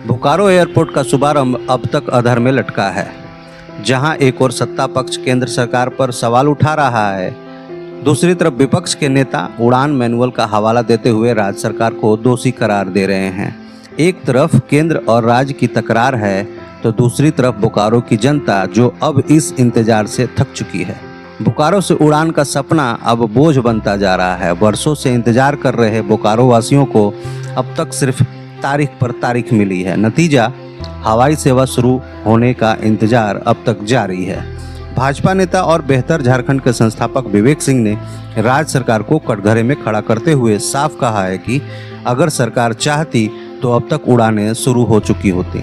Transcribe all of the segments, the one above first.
Bokaro airport का शुभारंभ अब तक अधर में लटका है। जहां एक और सत्ता पक्ष केंद्र सरकार पर सवाल उठा रहा है, दूसरी तरफ विपक्ष के नेता उड़ान मैनुअल का हवाला देते हुए राज्य सरकार को दोषी करार दे रहे हैं। एक तरफ केंद्र और राज्य की तकरार है, तो दूसरी तरफ बोकारो की जनता जो अब इस इंतजार से थक चुकी है। बोकारो से उड़ान का सपना अब बोझ बनता जा रहा है। वर्षों से इंतजार कर रहे बोकारो वासियों को अब तक सिर्फ तारीख पर तारीख मिली है। नतीजा, हवाई सेवा शुरू होने का इंतजार अब तक जारी है। भाजपा नेता और बेहतर झारखंड के संस्थापक विवेक सिंह ने राज्य सरकार को कटघरे में खड़ा करते हुए साफ कहा है कि अगर सरकार चाहती तो अब तक उड़ानें शुरू हो चुकी होती।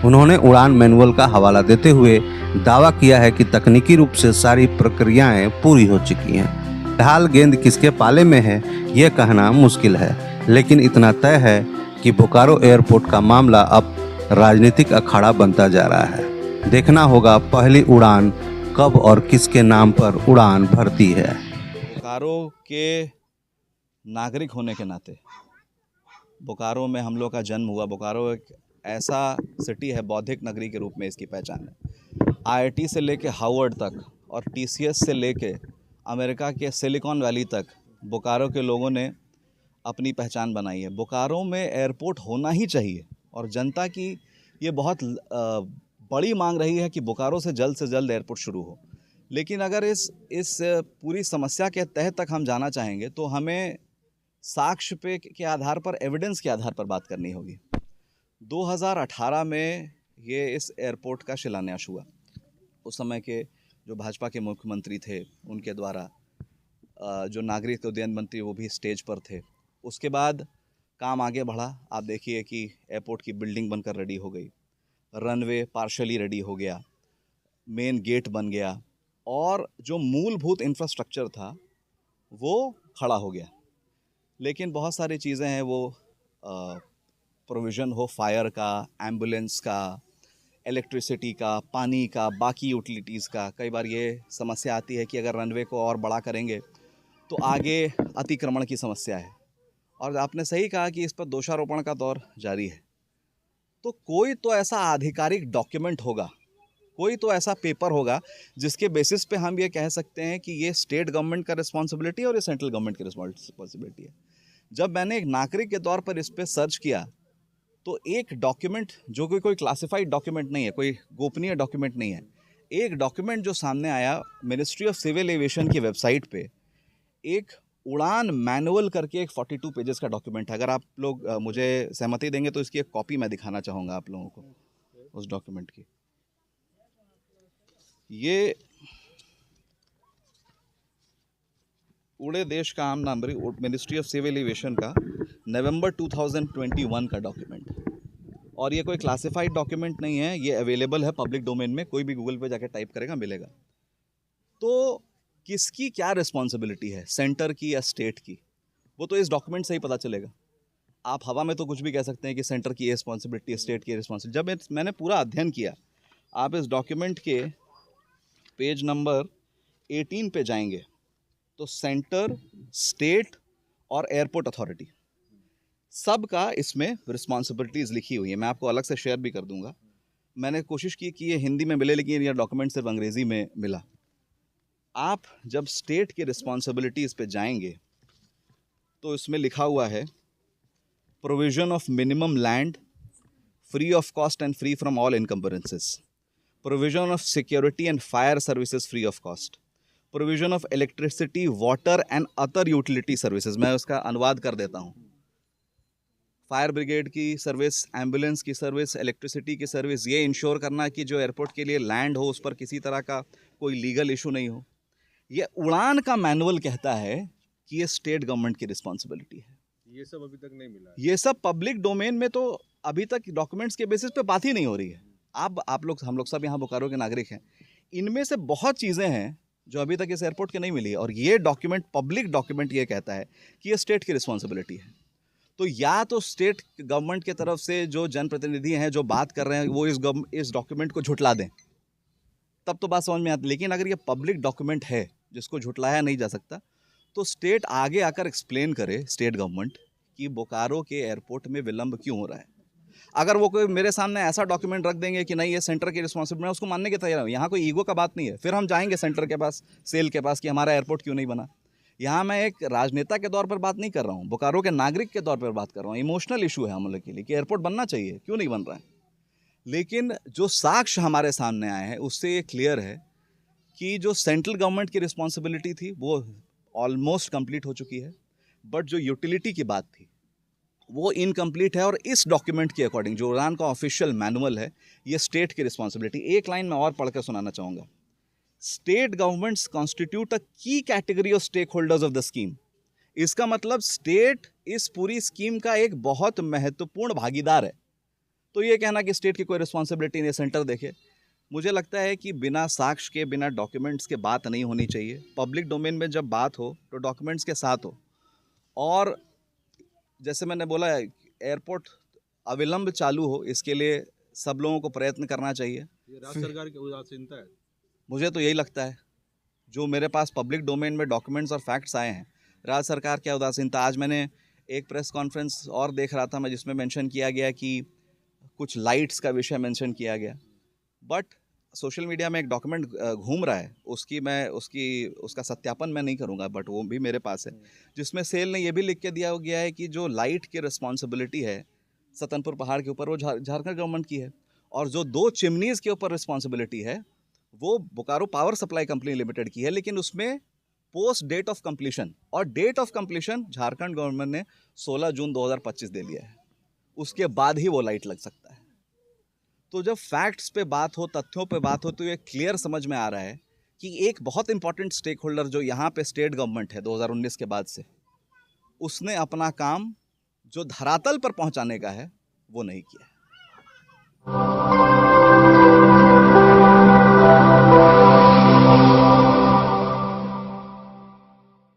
उन्होंने उड़ान मैनुअल का हवाला देते हुए दावा किया है कि तकनीकी रूप से सारी प्रक्रियाएं पूरी हो चुकी हैं। फिलहाल गेंद किसके पाले में है ये कहना मुश्किल है, लेकिन इतना तय है कि बोकारो एयरपोर्ट का मामला अब राजनीतिक अखाड़ा बनता जा रहा है। देखना होगा पहली उड़ान कब और किसके नाम पर उड़ान भरती है। बोकारो के नागरिक होने के नाते बोकारो में हम लोग का जन्म हुआ। बोकारो एक ऐसा सिटी है, बौद्धिक नगरी के रूप में इसकी पहचान है। आईआईटी से लेके हार्वर्ड तक और टीसीएस से लेके अमेरिका के सिलिकॉन वैली तक बोकारो के लोगों ने अपनी पहचान बनाई है। बोकारो में एयरपोर्ट होना ही चाहिए और जनता की ये बहुत बड़ी मांग रही है कि बोकारो से जल्द एयरपोर्ट शुरू हो। लेकिन अगर इस पूरी समस्या के तह तक हम जाना चाहेंगे तो हमें साक्ष्य पे के आधार पर, एविडेंस के आधार पर बात करनी होगी। 2018 में ये इस एयरपोर्ट का शिलान्यास हुआ। उस समय के जो भाजपा के मुख्यमंत्री थे उनके द्वारा, जो नागरिक उड्डयन मंत्री वो भी स्टेज पर थे। उसके बाद काम आगे बढ़ा। आप देखिए कि एयरपोर्ट की बिल्डिंग बनकर रेडी हो गई, रनवे पार्शली रेडी हो गया, मेन गेट बन गया और जो मूलभूत इंफ्रास्ट्रक्चर था वो खड़ा हो गया। लेकिन बहुत सारी चीज़ें हैं, वो प्रोविज़न हो फायर का, एम्बुलेंस का, इलेक्ट्रिसिटी का, पानी का, बाकी यूटिलिटीज़ का। कई बार ये समस्या आती है कि अगर रनवे को और बड़ा करेंगे तो आगे अतिक्रमण की समस्या है। और आपने सही कहा कि इस पर दोषारोपण का दौर जारी है। तो कोई तो ऐसा आधिकारिक डॉक्यूमेंट होगा, कोई तो ऐसा पेपर होगा जिसके बेसिस पे हम ये कह सकते हैं कि ये स्टेट गवर्नमेंट का रिस्पॉन्सिबिलिटी और ये सेंट्रल गवर्नमेंट की रिस्पॉन्सिबिलिटी है। जब मैंने एक नागरिक के तौर पर इस पर सर्च किया तो एक डॉक्यूमेंट, जो कि कोई क्लासिफाइड डॉक्यूमेंट नहीं है, कोई गोपनीय डॉक्यूमेंट नहीं है, एक डॉक्यूमेंट जो सामने आया मिनिस्ट्री ऑफ सिविल एविएशन की वेबसाइट पे, एक उड़ान मैनुअल करके एक 42 पेजेस का डॉक्यूमेंट है। अगर आप लोग मुझे सहमति देंगे तो इसकी एक कॉपी मैं दिखाना चाहूँगा आप लोगों को उस डॉक्यूमेंट की। ये उड़े देश का आम नाम मिनिस्ट्री ऑफ सिविल एविएशन का नवंबर 2021 का डॉक्यूमेंट है। और ये कोई क्लासिफाइड डॉक्यूमेंट नहीं है, ये अवेलेबल है पब्लिक डोमेन में, कोई भी गूगल पे जाके टाइप करेगा मिलेगा। तो किसकी क्या रिस्पॉन्सिबिलिटी है, सेंटर की या स्टेट की, वो तो इस डॉक्यूमेंट से ही पता चलेगा। आप हवा में तो कुछ भी कह सकते हैं कि सेंटर की रिस्पॉन्सिबिलिटी, स्टेट की रिस्पॉन्सिबिलिटी। जब मैंने पूरा अध्ययन किया, आप इस डॉक्यूमेंट के पेज नंबर 18 पे जाएंगे तो सेंटर, स्टेट और एयरपोर्ट अथॉरिटी सब का इसमें रिस्पॉन्सिबिलिटीज़ लिखी हुई है। मैं आपको अलग से शेयर भी कर दूंगा। मैंने कोशिश की कि ये हिंदी में मिले, लेकिन यह डॉक्यूमेंट सिर्फ अंग्रेज़ी में मिला। आप जब स्टेट की रिस्पॉन्सिबिलिटीज़ पे जाएंगे तो इसमें लिखा हुआ है provision of minimum land free of cost and free from all इनकम्बरेंसेस, provision of security and fire services free of cost, provision of electricity, water and other utility services. मैं उसका अनुवाद कर देता हूँ। फायर ब्रिगेड की सर्विस, एम्बुलेंस की service, electricity की service, ये इंश्योर करना कि जो एयरपोर्ट के लिए लैंड हो उस पर किसी तरह का कोई लीगल इशू नहीं हो। ये उड़ान का मैनुअल कहता है कि ये स्टेट गवर्नमेंट की रिस्पॉन्सिबिलिटी है। ये सब अभी तक नहीं मिला है। ये सब पब्लिक डोमेन में तो अभी तक डॉक्यूमेंट्स के बेसिस पे बात ही नहीं हो रही है। आप लोग, हम लोग सब यहाँ बोकारो के नागरिक हैं, इनमें से बहुत चीज़ें हैं जो अभी तक इस एयरपोर्ट के नहीं मिली है। और ये डॉक्यूमेंट, पब्लिक डॉक्यूमेंट, ये कहता है कि ये स्टेट की रिस्पॉन्सिबिलिटी है। तो या तो स्टेट गवर्नमेंट की तरफ से जो जनप्रतिनिधि हैं जो बात कर रहे हैं वो इस डॉक्यूमेंट को झुटला दें, तब तो बात समझ में आती। लेकिन अगर ये पब्लिक डॉक्यूमेंट है जिसको झुटलाया नहीं जा सकता, तो स्टेट आगे आकर एक्सप्लेन करे, स्टेट गवर्नमेंट, कि बोकारो के एयरपोर्ट में विलंब क्यों हो रहा है। अगर वो कोई मेरे सामने ऐसा डॉक्यूमेंट रख देंगे कि नहीं ये सेंटर की रिस्पॉन्सिबिलिटी, मैं उसको मानने के तैयार हूँ। यहाँ कोई ईगो का बात नहीं है। फिर हम जाएंगे सेंटर के पास, सेल के पास, कि हमारा एयरपोर्ट क्यों नहीं बना। यहाँ मैं एक राजनेता के तौर पर बात नहीं कर रहा हूँ, बोकारो के नागरिक के तौर पर बात कर रहा हूँ। इमोशनल इशू है हम लोग के लिए कि एयरपोर्ट बनना चाहिए, क्यों नहीं बन रहा है। लेकिन जो साक्ष्य हमारे सामने आए हैं उससे ये क्लियर है कि जो सेंट्रल गवर्नमेंट की रिस्पॉन्सिबिलिटी थी वो ऑलमोस्ट कंप्लीट हो चुकी है, बट जो यूटिलिटी की बात थी वो इनकम्प्लीट है। और इस डॉक्यूमेंट के अकॉर्डिंग जो उड़ान का ऑफिशियल मैनुअल है, ये स्टेट की रिस्पॉन्सिबिलिटी। एक लाइन में और पढ़कर सुनाना चाहूँगा। स्टेट गवर्नमेंट्स कॉन्स्टिट्यूट अ की category of stakeholders of the scheme. इसका मतलब स्टेट इस पूरी स्कीम का एक बहुत महत्वपूर्ण भागीदार है। तो ये कहना कि स्टेट की कोई रिस्पॉन्सिबिलिटी नहीं, सेंटर देखे, मुझे लगता है कि बिना साक्ष्य के, बिना डॉक्यूमेंट्स के बात नहीं होनी चाहिए। पब्लिक डोमेन में जब बात हो तो डॉक्यूमेंट्स के साथ हो। और जैसे मैंने बोला, एयरपोर्ट अविलंब चालू हो, इसके लिए सब लोगों को प्रयत्न करना चाहिए। ये राज्य सरकार की उदासीनता है। मुझे तो यही लगता है, जो मेरे पास पब्लिक डोमेन में डॉक्यूमेंट्स और फैक्ट्स आए हैं, राज्य सरकार की उदासीनता। आज मैंने एक प्रेस कॉन्फ्रेंस और देख रहा था मैं, जिसमें मेंशन किया गया कि कुछ लाइट्स का विषय मेंशन किया गया, बट सोशल मीडिया में एक डॉक्यूमेंट घूम रहा है, उसका सत्यापन मैं नहीं करूंगा, बट वो भी मेरे पास है, जिसमें सेल ने ये भी लिख के दिया गया है कि जो लाइट की रिस्पॉन्सिबिलिटी है सतनपुर पहाड़ के ऊपर, वो झारखंड गवर्नमेंट की है। और जो 2 चिमनीज़ के ऊपर रिस्पॉन्सिबिलिटी है वो Bokaro power supply company limited की है, लेकिन उसमें पोस्ट डेट ऑफ कंप्लीशन, और date of completion Jharkhand government ने 16 जून 2025 दे लिया है। उसके बाद ही वो लाइट लग सकता है। तो जब फैक्ट्स पे बात हो, तथ्यों पे बात हो, तो ये क्लियर समझ में आ रहा है कि एक बहुत इंपॉर्टेंट स्टेक होल्डर जो यहाँ पे स्टेट गवर्नमेंट है 2019 के बाद से, उसने अपना काम जो धरातल पर पहुँचाने का है वो नहीं किया है।